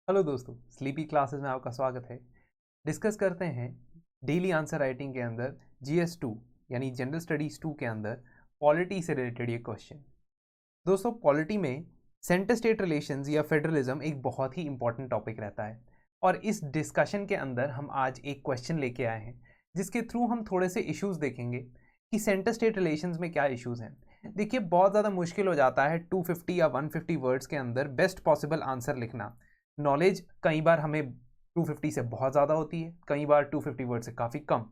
Hello दोस्तों, sleepy classes में आपका स्वागत है। डिस्कस करते हैं डेली आंसर राइटिंग के अंदर GS2 यानी जनरल स्टडीज 2 के अंदर पॉलिटी से रिलेटेड ये क्वेश्चन। दोस्तों, पॉलिटी में सेंटर स्टेट रिलेशंस या फेडरलिज्म एक बहुत ही इंपॉर्टेंट टॉपिक रहता है और इस डिस्कशन के अंदर हम आज एक क्वेश्चन लेके आए हैं जिसके थ्रू हम थोड़े से इश्यूज देखेंगे कि सेंटर स्टेट रिलेशंस में क्या इश्यूज हैं। देखिए, बहुत ज़्यादा मुश्किल हो जाता है 250 या 150 वर्ड्स के अंदर बेस्ट पॉसिबल आंसर लिखना। नॉलेज कई बार हमें 250 से बहुत ज़्यादा होती है, कई बार 250 वर्ड से काफ़ी कम,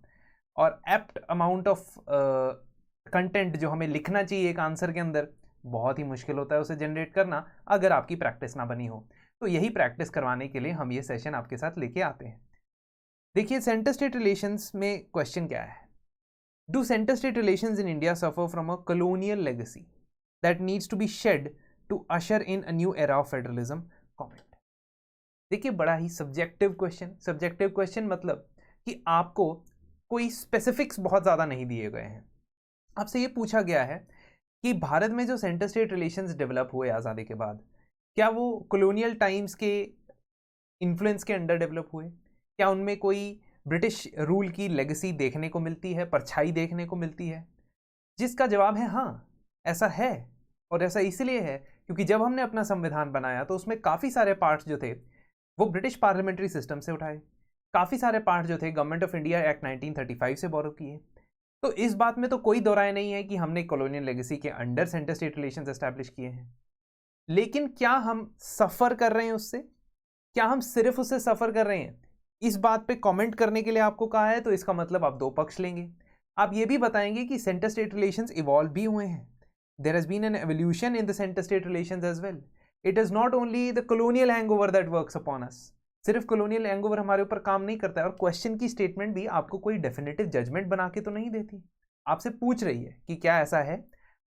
और एप्ट अमाउंट ऑफ कंटेंट जो हमें लिखना चाहिए एक आंसर के अंदर बहुत ही मुश्किल होता है उसे जनरेट करना अगर आपकी प्रैक्टिस ना बनी हो। तो यही प्रैक्टिस करवाने के लिए हम ये सेशन आपके साथ लेके आते हैं। देखिए, सेंटर स्टेट रिलेशंस में क्वेश्चन क्या है। Do centre state relations in India suffer from a colonial legacy that needs to be shed to usher in a new era of federalism? Comment. देखिए, बड़ा ही सब्जेक्टिव क्वेश्चन मतलब कि आपको कोई specifics बहुत ज़्यादा नहीं दिए गए हैं। आपसे ये पूछा गया है कि भारत में जो सेंटर स्टेट रिलेशंस डेवलप हुए आज़ादी के बाद, क्या वो कॉलोनियल टाइम्स के इन्फ्लुएंस के अंडर डेवलप हुए? क्या उनमें कोई ब्रिटिश रूल की लेगेसी देखने को मिलती है, परछाई देखने को मिलती है? जिसका जवाब है हाँ, ऐसा है। और ऐसा इसलिए है क्योंकि जब हमने अपना संविधान बनाया तो उसमें काफ़ी सारे पार्ट्स जो थे वो ब्रिटिश पार्लियामेंट्री सिस्टम से उठाए, काफ़ी सारे पार्ट जो थे गवर्नमेंट ऑफ इंडिया एक्ट 1935 से बोरो किए। तो इस बात में तो कोई दो राय नहीं है कि हमने कॉलोनियल लेगेसी के under centre state relations establish किए हैं। लेकिन क्या हम सफ़र कर रहे हैं उससे? क्या हम सिर्फ उससे सफ़र कर रहे हैं? इस बात पे कमेंट करने के लिए आपको कहा है, तो इसका मतलब आप दो पक्ष लेंगे। आप ये भी बताएंगे कि सेंटर स्टेट रिलेशंस इवॉल्व भी हुए हैं। There has been an evolution in the centre state relations as well. It is not only the colonial hangover that works upon us. सिर्फ कॉलोनियल हैंगओवर हमारे ऊपर काम नहीं करता है। और क्वेश्चन की स्टेटमेंट भी आपको कोई डेफिनेटिव जजमेंट बना के तो नहीं देती, आपसे पूछ रही है कि क्या ऐसा है,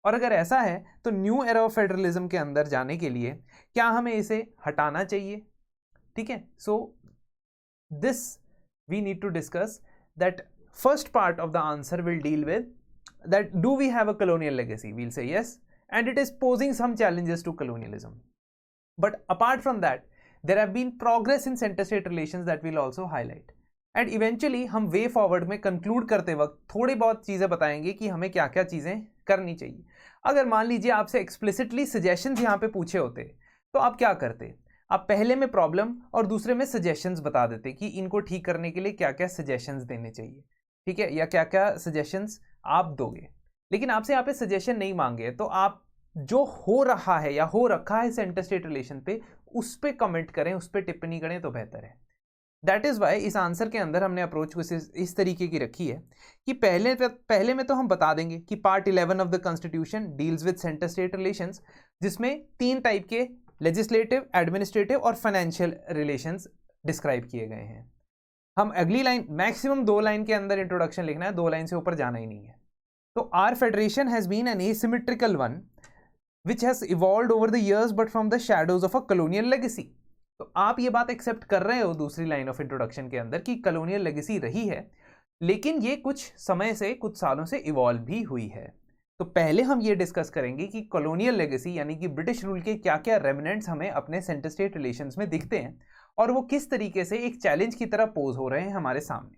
और अगर ऐसा है तो न्यू एरा ऑफ फेडरलिज्म के अंदर जाने के लिए क्या हमें इसे हटाना चाहिए? ठीक है, सो this we need to discuss that. First part of the answer will deal with that, do we have a colonial legacy? We'll say yes, and it is posing some challenges to colonialism. But apart from that, there have been progress in center state relations that we'll also highlight. And eventually हम way forward में conclude करते वक्त थोड़ी बहुत चीज़ें बताएंगे कि हमें क्या क्या चीज़ें करनी चाहिए। अगर मान लीजिए आपसे एक्सप्लिसिटली सजेशंस यहाँ पे पूछे होते तो आप क्या करते? आप पहले में प्रॉब्लम और दूसरे में सजेशंस बता देते कि इनको ठीक करने के लिए क्या क्या सजेशंस देने चाहिए, ठीक है, या क्या क्या सजेशंस आप दोगे। लेकिन आपसे यहाँ पे सजेशन नहीं मांगे, तो आप जो हो रहा है या हो रखा है सेंटर स्टेट रिलेशन पे, उस पर कमेंट करें, उस पर टिप्पणी करें तो बेहतर है। दैट इज़ वाई इस आंसर के अंदर हमने अप्रोच कुछ इस तरीके की रखी है कि पहले में तो हम बता देंगे कि part 11 of the constitution deals with centre state relations, जिसमें 3 टाइप के लेजिस्लेटिव, एडमिनिस्ट्रेटिव और फाइनेंशियल रिलेशंस डिस्क्राइब किए गए हैं। हम अगली लाइन, मैक्सिमम 2 लाइन के अंदर इंट्रोडक्शन लिखना है, 2 लाइन से ऊपर जाना ही नहीं है। तो our federation has been an asymmetrical one which has evolved over the years but from the shadows of a colonial legacy. तो आप ये बात एक्सेप्ट कर रहे हो दूसरी लाइन ऑफ इंट्रोडक्शन के अंदर कि कॉलोनियल लेगेसी रही है, लेकिन ये कुछ समय से, कुछ सालों से इवॉल्व भी हुई है। तो पहले हम ये डिस्कस करेंगे कि कॉलोनियल लेगेसी यानी कि ब्रिटिश रूल के क्या क्या रेमिनेंट्स हमें अपने सेंटर स्टेट रिलेशंस में दिखते हैं और वो किस तरीके से एक चैलेंज की तरह पोज हो रहे हैं हमारे सामने।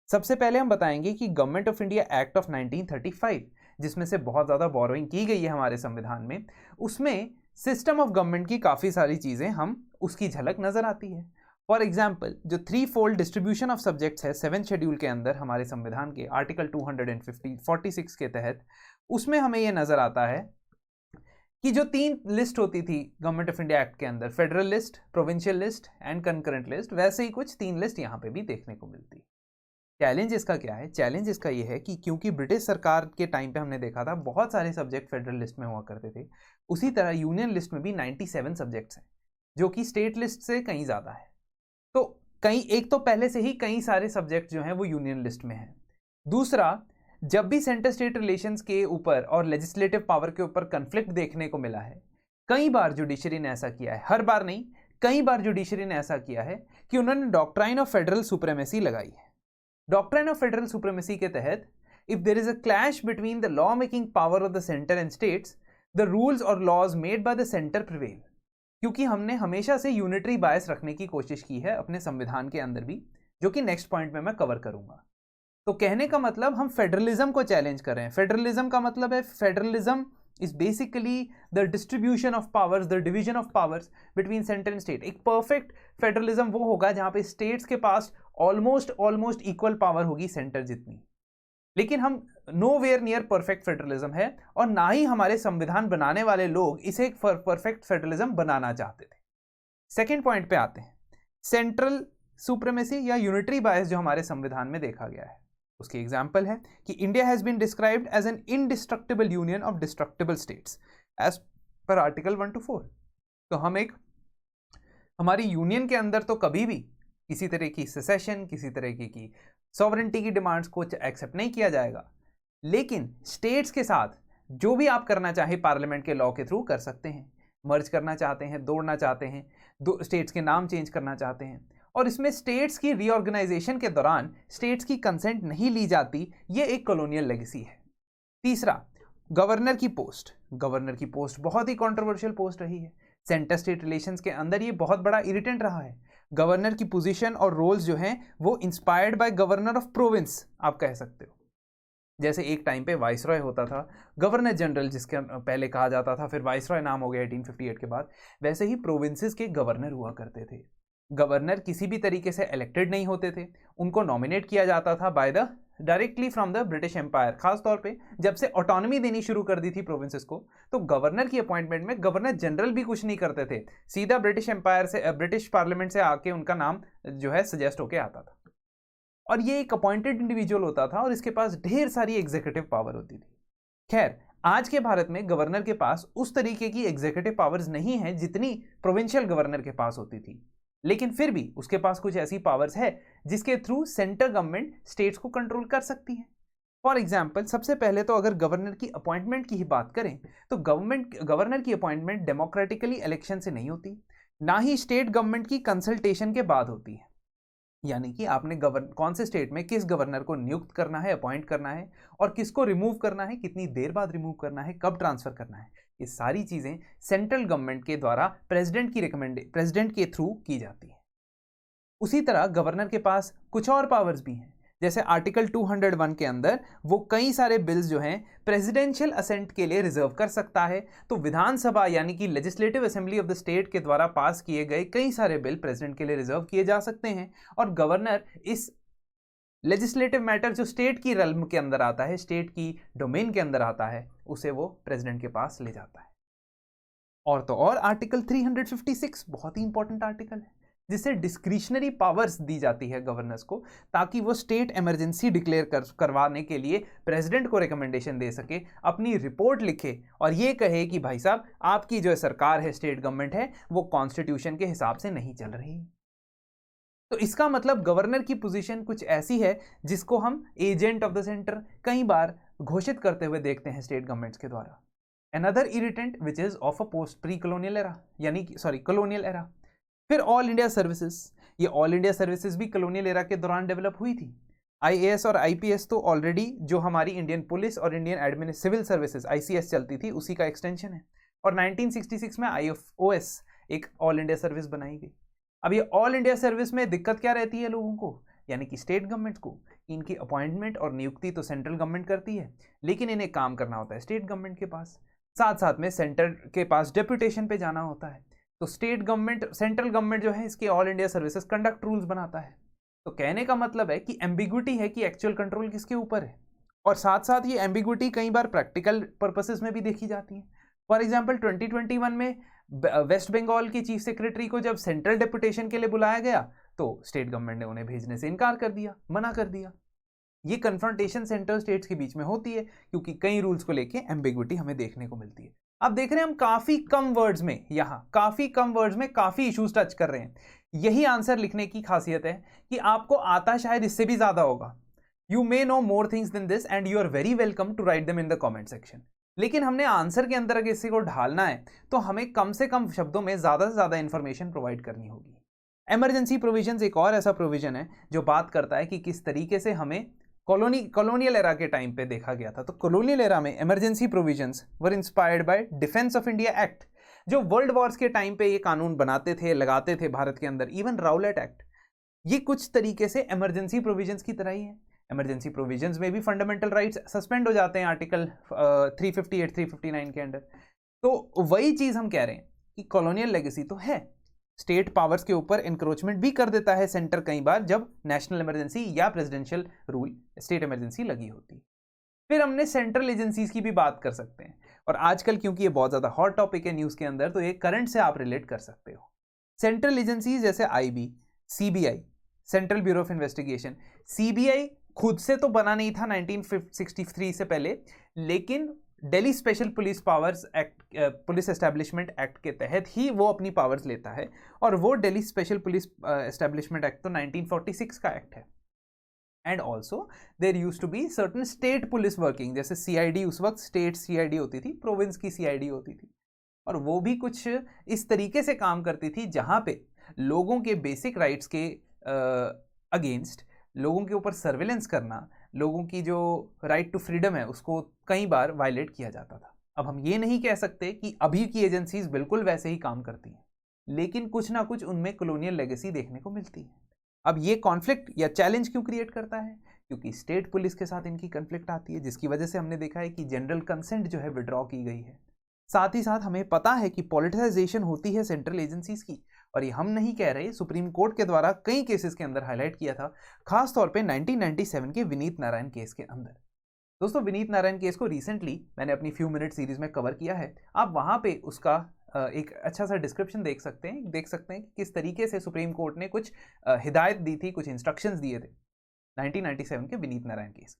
सबसे पहले हम बताएंगे कि government of India act of 1935, जिसमें से बहुत ज़्यादा बोरोइंग की गई है हमारे संविधान में, उसमें सिस्टम ऑफ गवर्नमेंट की काफ़ी सारी चीज़ें हम उसकी झलक नज़र आती है। फॉर एग्जाम्पल, जो 3 फोल्ड डिस्ट्रीब्यूशन ऑफ सब्जेक्ट्स है 7 शेड्यूल के अंदर हमारे संविधान के आर्टिकल 246 के तहत, उसमें हमें यह नज़र आता है कि जो 3 लिस्ट होती थी गवर्नमेंट ऑफ इंडिया एक्ट के अंदर, federal list, provincial list and concurrent list, वैसे ही कुछ 3 लिस्ट यहाँ पे भी देखने को मिलती। चैलेंज इसका क्या है? चैलेंज इसका ये है कि क्योंकि ब्रिटिश सरकार के टाइम पे हमने देखा था बहुत सारे सब्जेक्ट फेडरल लिस्ट में हुआ करते थे, उसी तरह यूनियन लिस्ट में भी 97 सब्जेक्ट्स हैं, जो कि स्टेट लिस्ट से कहीं ज़्यादा है। तो एक तो पहले से ही कई सारे सब्जेक्ट जो हैं वो यूनियन लिस्ट में हैं। दूसरा, जब भी सेंटर स्टेट रिलेशंस के ऊपर और लेजिस्लेटिव पावर के ऊपर कन्फ्लिक्ट देखने को मिला है, कई बार जुडिशरी ने ऐसा किया है, हर बार नहीं, कई बार जुडिशरी ने ऐसा किया है कि उन्होंने डॉक्ट्राइन ऑफ फेडरल सुप्रीमेसी लगाई है। डॉक्ट्राइन ऑफ फेडरल सुप्रीमेसी के तहत, if there is a clash between the law making power of the centre and states, the rules और laws made by the centre prevail. क्योंकि हमने हमेशा से unitary बायस रखने की कोशिश की है अपने संविधान के अंदर भी, जो कि नेक्स्ट पॉइंट में मैं कवर करूंगा। तो कहने का मतलब हम फेडरलिज्म को चैलेंज कर रहे हैं। फेडरलिज्म का मतलब है, federalism is basically the distribution of powers, the division of powers between centre and state. एक परफेक्ट फेडरलिज्म वो होगा जहां पे स्टेट्स के पास ऑलमोस्ट इक्वल पावर होगी सेंटर जितनी। लेकिन हम nowhere near perfect federalism है, और ना ही हमारे संविधान बनाने वाले लोग इसे एक परफेक्ट फेडरलिज्म बनाना चाहते थे। सेकेंड पॉइंट पे आते हैं, सेंट्रल सुप्रीमेसी या यूनिटरी बायस जो हमारे संविधान में देखा गया है, उसकी एग्जाम्पल है कि India has been described as an indestructible union of destructible states as per article 1 to 4। तो हम एक, हमारी यूनियन के अंदर तो कभी भी किसी तरह की सेसेशन, किसी तरह की सॉवरेंटी की डिमांड्स को एक्सेप्ट नहीं किया जाएगा, लेकिन स्टेट्स के साथ जो भी आप करना चाहे पार्लियामेंट के लॉ के थ्रू कर सकते हैं। मर्ज करना चाहते हैं, तोड़ना चाहते हैं, दो स्टेट्स के नाम चेंज करना चाहते हैं, और इसमें स्टेट्स की रीऑर्गेनाइजेशन के दौरान स्टेट्स की कंसेंट नहीं ली जाती। ये एक कॉलोनियल लेगेसी है। तीसरा, गवर्नर की पोस्ट। गवर्नर की पोस्ट बहुत ही कंट्रोवर्शियल पोस्ट रही है। सेंटर स्टेट रिलेशंस के अंदर ये बहुत बड़ा इरिटेंट रहा है। गवर्नर की पोजीशन और रोल्स जो हैं वो inspired by governor of province आप कह सकते हो। जैसे एक टाइम पे वाइसरॉय होता था, गवर्नर जनरल जिसके पहले कहा जाता था, फिर वाइसरॉय नाम हो गया 1858 के बाद, वैसे ही प्रोविंसेस के गवर्नर हुआ करते थे। गवर्नर किसी भी तरीके से इलेक्टेड नहीं होते थे, उनको नॉमिनेट किया जाता था by the directly from the British Empire. खासतौर पे जब से ऑटोनॉमी देनी शुरू कर दी थी प्रोविंसेस को, तो गवर्नर की अपॉइंटमेंट में गवर्नर जनरल भी कुछ नहीं करते थे, सीधा ब्रिटिश एम्पायर से, ब्रिटिश पार्लियामेंट से आके उनका नाम जो है सजेस्ट होके आता था, और ये एक अपॉइंटेड इंडिविजुअल होता था और इसके पास ढेर सारी एग्जीक्यूटिव पावर होती थी। खैर, आज के भारत में गवर्नर के पास उस तरीके की एग्जीक्यूटिव पावर्स नहीं है जितनी प्रोविंशियल गवर्नर के पास होती थी, लेकिन फिर भी उसके पास कुछ ऐसी पावर्स है जिसके थ्रू सेंट्रल गवर्नमेंट स्टेट्स को कंट्रोल कर सकती है। फॉर एग्जाम्पल, सबसे पहले तो अगर गवर्नर की अपॉइंटमेंट की ही बात करें तो गवर्नर की अपॉइंटमेंट डेमोक्रेटिकली इलेक्शन से नहीं होती, ना ही स्टेट गवर्नमेंट की कंसल्टेशन के बाद होती है। यानी कि आपने कौन से स्टेट में किस गवर्नर को नियुक्त करना है, अपॉइंट करना है, और किसको रिमूव करना है, कितनी देर बाद रिमूव करना है, कब ट्रांसफर करना है, ये सारी चीजें सेंट्रल गवर्नमेंट के द्वारा प्रेसिडेंट के थ्रू की जाती है। उसी तरह गवर्नर के पास कुछ और पावर्स भी हैं, जैसे आर्टिकल 201 के अंदर वो कई सारे बिल्स जो हैं प्रेसिडेंशियल असेंट के लिए रिजर्व कर सकता है। तो विधानसभा यानी कि legislative assembly of the state के द्वारा पास किए गए कई सारे बिल प्रेसिडेंट के लिए रिजर्व किए जा सकते हैं, और गवर्नर इस लेजिस्लेटिव मैटर जो स्टेट की रेल्म के अंदर आता है, स्टेट की डोमेन के अंदर आता है, उसे वो प्रेसिडेंट के पास ले जाता है। और तो और आर्टिकल 356 बहुत ही इंपॉर्टेंट आर्टिकल है, जिससे डिस्क्रिशनरी पावर्स दी जाती है गवर्नर्स को, ताकि वो स्टेट इमरजेंसी डिक्लेयर करवाने के लिए प्रेसिडेंट को रिकमेंडेशन दे सके, अपनी रिपोर्ट लिखे और ये कहे कि भाई साहब आपकी जो सरकार है, स्टेट गवर्नमेंट है, वो कॉन्स्टिट्यूशन के हिसाब से नहीं चल रही। तो इसका मतलब गवर्नर की पोजीशन कुछ ऐसी है जिसको हम एजेंट ऑफ द सेंटर कई बार घोषित करते हुए देखते हैं स्टेट गवर्नमेंट्स के द्वारा। Another irritant which is of a post pre colonial era, यानी कॉलोनियल एरा। फिर ऑल इंडिया सर्विसेज, ये ऑल इंडिया सर्विसेज भी कॉलोनियल एरा के दौरान डेवलप हुई थी। आईएएस और आईपीएस तो ऑलरेडी जो हमारी इंडियन पुलिस और इंडियन सिविल सर्विसेज आईसीएस चलती थी उसी का एक्सटेंशन है, और 1966 में आईएफओएस एक ऑल इंडिया सर्विस बनाई गई। अब ये ऑल इंडिया सर्विस में दिक्कत क्या रहती है लोगों को, यानी कि स्टेट गवर्नमेंट को, इनकी अपॉइंटमेंट और नियुक्ति तो सेंट्रल गवर्नमेंट करती है, लेकिन इन्हें काम करना होता है स्टेट गवर्नमेंट के पास, साथ साथ में सेंटर के पास डेप्यूटेशन पे जाना होता है। तो स्टेट गवर्नमेंट, सेंट्रल गवर्नमेंट जो है इसके all India services conduct rules बनाता है। तो कहने का मतलब है कि एम्बिग्विटी है कि एक्चुअल कंट्रोल किसके ऊपर है, और साथ साथ ये एम्बिग्विटी कई बार प्रैक्टिकल पर्पसेस में भी देखी जाती है। फॉर एग्जाम्पल 2021 में वेस्ट बंगाल की चीफ सेक्रेटरी को जब सेंट्रल डेपुटेशन के लिए बुलाया गया तो स्टेट गवर्नमेंट ने उन्हें भेजने से इनकार कर दिया, मना कर दिया। ये कन्फ्रंटेशन सेंट्रल स्टेट्स के बीच में होती है क्योंकि कई रूल्स को लेके एम्बिग्विटी हमें देखने को मिलती है। अब देख रहे हैं हम काफी कम वर्ड्स में, यहाँ काफी कम वर्ड्स में काफी इश्यूज टच कर रहे हैं। यही आंसर लिखने की खासियत है कि आपको आता शायद इससे भी ज्यादा होगा। You may know more things than this and you are very welcome to write them in the comment section. लेकिन हमने आंसर के अंदर अगर इसी को ढालना है तो हमें कम से कम शब्दों में ज्यादा से ज्यादा इंफॉर्मेशन प्रोवाइड करनी होगी। इमरजेंसी प्रोविजंस एक और ऐसा प्रोविजन है जो बात करता है कि किस तरीके से हमें कॉलोनियल एरा के टाइम पे देखा गया था। तो कॉलोनियल एरा में emergency provisions were inspired by defence of India act जो वर्ल्ड वॉर्स के टाइम पे ये कानून बनाते थे, लगाते थे भारत के अंदर, इवन राउलेट एक्ट, ये कुछ तरीके से इमरजेंसी प्रोविजंस की तरह ही है। इमरजेंसी प्रोविजंस में भी फंडामेंटल राइट्स सस्पेंड हो जाते हैं आर्टिकल 358 359 के अंडर। तो वही चीज हम कह रहे हैं कि कॉलोनियल लेगेसी तो है, स्टेट पावर्स के ऊपर इंक्रोचमेंट भी कर देता है सेंटर कई बार जब नेशनल इमरजेंसी या प्रेसिडेंशियल रूल स्टेट इमरजेंसी लगी होती। फिर हमने सेंट्रल एजेंसीज की भी बात कर सकते हैं, और आजकल क्योंकि ये बहुत ज्यादा हॉट टॉपिक है न्यूज के अंदर, तो ये करंट से आप रिलेट कर सकते हो। सेंट्रल एजेंसीज जैसे IB, CBI, central bureau of investigation. CBI खुद से तो बना नहीं था 1963 से पहले, लेकिन Delhi special police powers act, police establishment act के तहत ही वो अपनी पावर्स लेता है, और वो Delhi special police establishment act तो 1946 का एक्ट है। And also there used to be certain state police working, जैसे सीआईडी, उस वक्त स्टेट सीआईडी होती थी, प्रोविंस की सीआईडी होती थी, और वो भी कुछ इस तरीके से काम करती थी जहां पे लोगों के बेसिक राइट्स के अगेंस्ट, लोगों के ऊपर सर्विलेंस करना, लोगों की जो राइट टू फ्रीडम है उसको कई बार वायलेट किया जाता था। अब हम ये नहीं कह सकते कि अभी की एजेंसीज बिल्कुल वैसे ही काम करती हैं, लेकिन कुछ ना कुछ उनमें कॉलोनियल लेगेसी देखने को मिलती है। अब ये कॉन्फ्लिक्ट या चैलेंज क्यों क्रिएट करता है? क्योंकि स्टेट पुलिस के साथ इनकी कॉन्फ्लिक्ट आती है, जिसकी वजह से हमने देखा है कि जनरल कंसेंट जो है विड्रॉ की गई है। साथ ही साथ हमें पता है कि पॉलिटिसाइजेशन होती है सेंट्रल एजेंसीज की, और ये हम नहीं कह रहे, सुप्रीम कोर्ट के द्वारा कई केसेस के अंदर हाईलाइट किया था, खास तौर पे 1997 के विनीत नारायण केस के अंदर। दोस्तों, विनीत नारायण केस को रिसेंटली मैंने अपनी फ्यू मिनट सीरीज में कवर किया है, आप वहां पे उसका एक अच्छा सा डिस्क्रिप्शन देख सकते हैं कि किस तरीके से सुप्रीम कोर्ट ने कुछ हिदायत दी थी, कुछ इंस्ट्रक्शंस दिए थे 1997 के विनीत नारायण केस।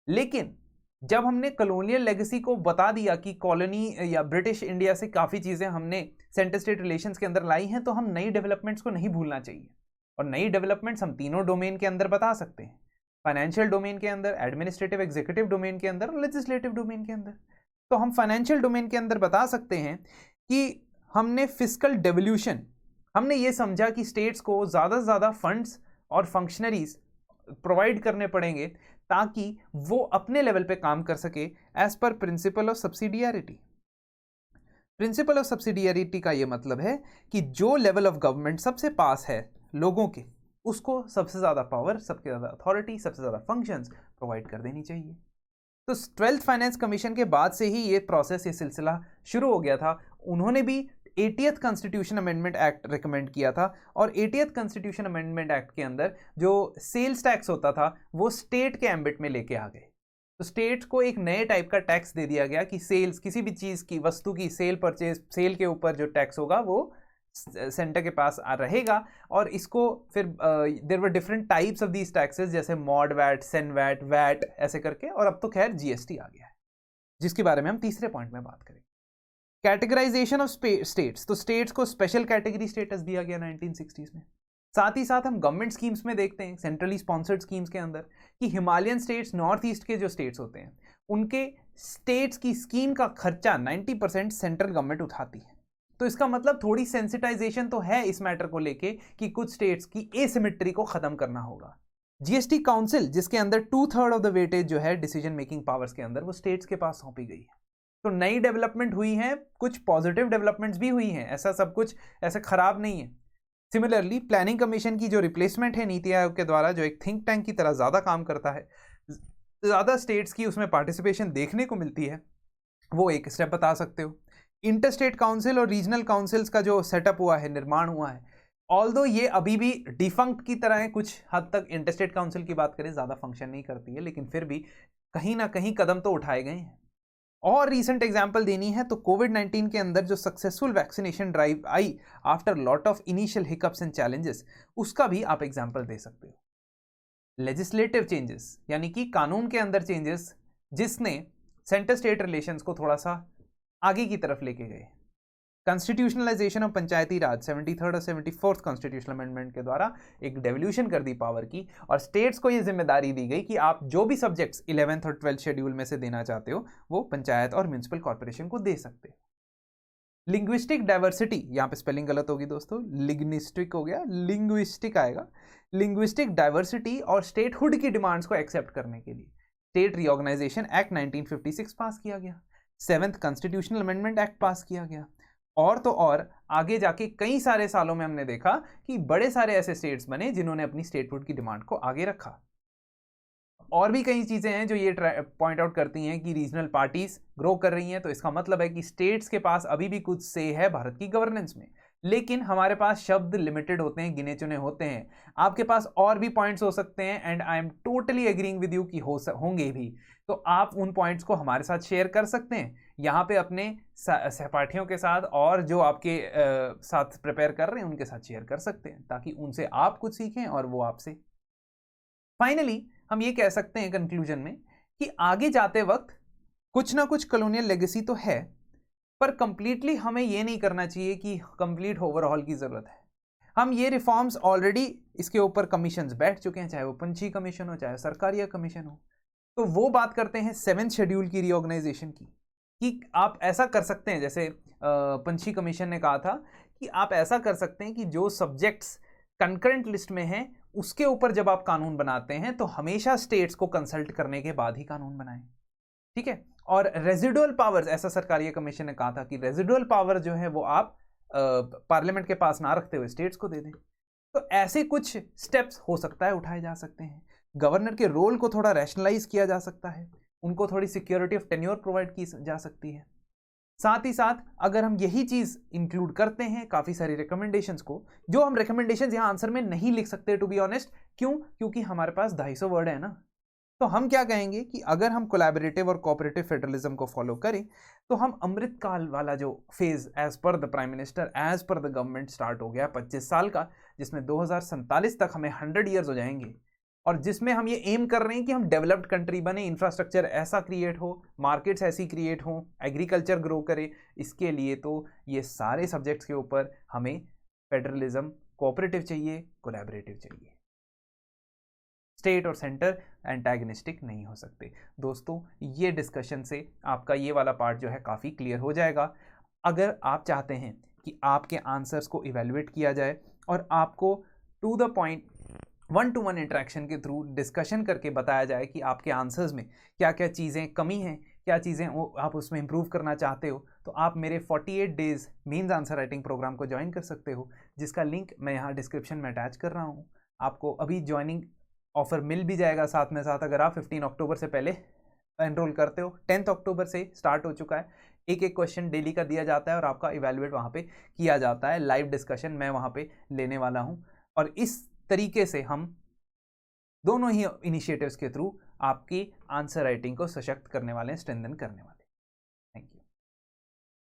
लेकिन जब हमने कॉलोनियल लेगेसी को बता दिया कि कॉलोनी या ब्रिटिश इंडिया से काफ़ी चीज़ें हमने सेंटर स्टेट रिलेशंस के अंदर लाई हैं, तो हम नई डेवलपमेंट्स को नहीं भूलना चाहिए। और नई डेवलपमेंट्स हम तीनों डोमेन के अंदर बता सकते हैं, फाइनेंशियल डोमेन के अंदर, एडमिनिस्ट्रेटिव एग्जीक्यूटिव डोमेन के अंदर और लेजिस्लेटिव डोमेन के अंदर। तो हम फाइनेंशियल डोमेन के अंदर बता सकते हैं कि हमने फिस्कल डेवल्यूशन, हमने ये समझा कि स्टेट्स को ज़्यादा से ज़्यादा फंड्स और फंक्शनरीज प्रोवाइड करने पड़ेंगे ताकि वो अपने लेवल पे काम कर सके as per principle of subsidiarity. Principle of subsidiarity का ये मतलब है कि जो लेवल ऑफ गवर्नमेंट सबसे पास है लोगों के, उसको सबसे ज़्यादा पावर, सबसे ज़्यादा अथॉरिटी, सबसे ज़्यादा फंक्शंस प्रोवाइड कर देनी चाहिए। तो 12th फाइनेंस कमीशन के बाद से ही ये प्रोसेस, ये सिलसिला शुरू हो गया था। उन्होंने भी 80th constitution amendment act recommend किया था, और 80th कॉन्स्टिट्यूशन अमेंडमेंट एक्ट के अंदर जो सेल्स टैक्स होता था वो स्टेट के एम्बिट में लेके आ गए। तो स्टेट को एक नए टाइप का टैक्स दे दिया गया कि सेल्स, किसी भी चीज़ की, वस्तु की सेल परचेज, सेल के ऊपर जो टैक्स होगा वो सेंटर के पास रहेगा। और इसको फिर there were different types of these taxes, जैसे MODVAT, CENVAT, VAT, ऐसे करके, और अब तो खैर जीएसटी आ गया है, जिसके बारे में हम तीसरे पॉइंट में बात करेंगे। कैटेगराइजेशन ऑफ स्टेट्स, तो स्टेट्स को स्पेशल कैटेगरी स्टेटस दिया गया 1960s में। साथ ही साथ हम गवर्नमेंट स्कीम्स में देखते हैं, सेंट्रली स्पॉन्सर्ड स्कीम्स के अंदर, कि हिमालयन स्टेट्स, नॉर्थ ईस्ट के जो स्टेट्स होते हैं, उनके स्टेट्स की स्कीम का खर्चा 90% सेंट्रल गवर्नमेंट उठाती है। तो इसका मतलब थोड़ी सेंसिटाइजेशन तो है इस मैटर को लेके कि कुछ स्टेट्स की एसिमेट्री को खत्म करना होगा। जीएसटी काउंसिल, जिसके अंदर 2/3 ऑफ द वेटेज जो है डिसीजन मेकिंग पावर्स के अंदर, वो स्टेट्स के पास सौंपी गई है। तो नई डेवलपमेंट हुई है, कुछ पॉजिटिव डेवलपमेंट्स भी हुई हैं, ऐसा सब कुछ ऐसे खराब नहीं है। सिमिलरली प्लानिंग कमीशन की जो रिप्लेसमेंट है नीति आयोग के द्वारा, जो एक थिंक टैंक की तरह ज़्यादा काम करता है, ज़्यादा स्टेट्स की उसमें पार्टिसिपेशन देखने को मिलती है, वो एक स्टेप बता सकते हो। इंटरस्टेट काउंसिल और रीजनल काउंसिल्स का जो सेटअप हुआ है, निर्माण हुआ है, ऑल्दो ये अभी भी डिफंक्ट की तरह है कुछ हद तक। इंटरस्टेट काउंसिल की बात करें, ज़्यादा फंक्शन नहीं करती है, लेकिन फिर भी कहीं ना कहीं कदम तो उठाए गए हैं। और रीसेंट एग्जांपल देनी है तो कोविड-19 के अंदर जो successful vaccination drive I after lot of initial hiccups and challenges, उसका भी आप एग्जांपल दे सकते हो। लेजिस्लेटिव चेंजेस, यानी कि कानून के अंदर चेंजेस, जिसने सेंटर स्टेट रिलेशंस को थोड़ा सा आगे की तरफ लेके गए। कॉन्स्टिट्यूशनलाइजेशन ऑफ पंचायती राज, 73rd और 74th कॉन्स्टिट्यूशनल अमेंडमेंट के द्वारा एक डेवल्यूशन कर दी पावर की, और स्टेट्स को ये जिम्मेदारी दी गई कि आप जो भी सब्जेक्ट्स 11th और 12th शेड्यूल में से देना चाहते हो, वो पंचायत और म्यूनिसिपल कॉर्पोरेशन को दे सकते हो। लिंग्विस्टिक डाइवर्सिटी, यहाँ पे स्पेलिंग गलत होगी दोस्तों, लिंग्विस्टिक हो गया, लिंग्विस्टिक आएगा। लिंग्विस्टिक डाइवर्सिटी और स्टेटहुड की डिमांड्स को एक्सेप्ट करने के लिए स्टेट रीऑर्गेनाइजेशन एक्ट 1956 पास किया गया, 7th कॉन्स्टिट्यूशनल अमेंडमेंट एक्ट पास किया गया, और तो और आगे जाके कई सारे सालों में हमने देखा कि बड़े सारे ऐसे स्टेट्स बने जिन्होंने अपनी स्टेटहुड की डिमांड को आगे रखा। और भी कई चीजें हैं जो ये पॉइंट आउट करती हैं कि रीजनल पार्टीज ग्रो कर रही हैं, तो इसका मतलब है कि स्टेट्स के पास अभी भी कुछ से है भारत की गवर्नेंस में। लेकिन हमारे पास शब्द लिमिटेड होते हैं, गिने चुने होते हैं। आपके पास और भी पॉइंट्स हो सकते हैं and I am totally agreeing with you कि होंगे भी, तो आप उन पॉइंट्स को हमारे साथ शेयर कर सकते हैं यहाँ पे अपने सहपाठियों के साथ, और जो आपके साथ प्रिपेयर कर रहे हैं उनके साथ शेयर कर सकते हैं, ताकि उनसे आप कुछ सीखें और वो आपसे। फाइनली हम ये कह सकते हैं कंक्लूजन में कि आगे जाते वक्त कुछ ना कुछ कॉलोनियल लेगेसी तो है, पर कंप्लीटली हमें ये नहीं करना चाहिए कि कंप्लीट ओवरऑल की जरूरत है। हम ये रिफॉर्म्स ऑलरेडी इसके ऊपर कमीशंस बैठ चुके हैं, चाहे वो पंछी कमीशन हो चाहे सरकारिया कमीशन हो। तो वो बात करते हैं 7th शेड्यूल की रीऑर्गेनाइजेशन की, कि आप ऐसा कर सकते हैं, जैसे पंछी कमीशन ने कहा था कि आप ऐसा कर सकते हैं कि जो सब्जेक्ट्स कंकरेंट लिस्ट में हैं उसके ऊपर जब आप कानून बनाते हैं तो हमेशा स्टेट्स को कंसल्ट करने के बाद ही कानून बनाएं, ठीक है। और रेजिडुअल पावर्स, ऐसा सरकारी कमीशन ने कहा था कि रेजिडुअल पावर जो है वो आप पार्लियामेंट के पास ना रखते हुए स्टेट्स को दे दें। तो ऐसे कुछ स्टेप्स हो सकता है उठाए जा सकते हैं। गवर्नर के रोल को थोड़ा रैशनलाइज किया जा सकता है, उनको थोड़ी सिक्योरिटी ऑफ टेन्योर प्रोवाइड की जा सकती है। साथ ही साथ अगर हम यही चीज इंक्लूड करते हैं काफी सारी रिकमेंडेशंस को, जो हम रिकमेंडेशंस यहां आंसर में नहीं लिख सकते टू बी ऑनेस्ट, क्योंकि हमारे पास 250 वर्ड है ना, तो हम क्या कहेंगे कि अगर हम कोलैबोरेटिव और कोऑपरेटिव फेडरलिज्म को फॉलो करें तो हम अमृत काल वाला जो phase as per the prime minister as per the government start हो गया 25 साल का, जिसमें 2047 तक हमें 100 ईयर्स हो जाएंगे, और जिसमें हम ये एम कर रहे हैं कि हम डेवलप्ड कंट्री बने, इंफ्रास्ट्रक्चर ऐसा क्रिएट हो, मार्केट्स ऐसी क्रिएट हो, एग्रीकल्चर ग्रो करे। इसके लिए तो ये सारे सब्जेक्ट्स के ऊपर हमें फेडरलिज्म, कोऑपरेटिव चाहिए, कोलैबोरेटिव चाहिए। स्टेट और सेंटर एंटागनिस्टिक नहीं हो सकते। दोस्तों, ये डिस्कशन से आपका ये वाला पार्ट जो है काफ़ी क्लियर हो जाएगा। अगर आप चाहते हैं कि आपके आंसर्स को इवेल्युएट किया जाए और आपको to the point 1-to-1 interaction के थ्रू डिस्कशन करके बताया जाए कि आपके आंसर्स में क्या क्या चीज़ें कमी हैं, क्या चीज़ें आप उसमें इंप्रूव करना चाहते हो, तो आप मेरे 48 days mains answer writing program को ज्वाइन कर सकते हो, जिसका लिंक मैं यहाँ डिस्क्रिप्शन में अटैच कर रहा हूँ। आपको अभी ज्वाइनिंग ऑफर मिल भी जाएगा साथ में साथ, अगर आप 15 अक्टूबर से पहले एनरोल करते हो। 10 अक्टूबर से स्टार्ट हो चुका है, एक एक क्वेश्चन डेली का दिया जाता है और आपका इवेल्युएट वहाँ पे किया जाता है। लाइव डिस्कशन मैं वहाँ पे लेने वाला हूँ, और इस तरीके से हम दोनों ही इनिशिएटिव्स के थ्रू आपकी आंसर राइटिंग को सशक्त करने वाले हैं, स्ट्रेंथन करने वाले हैं।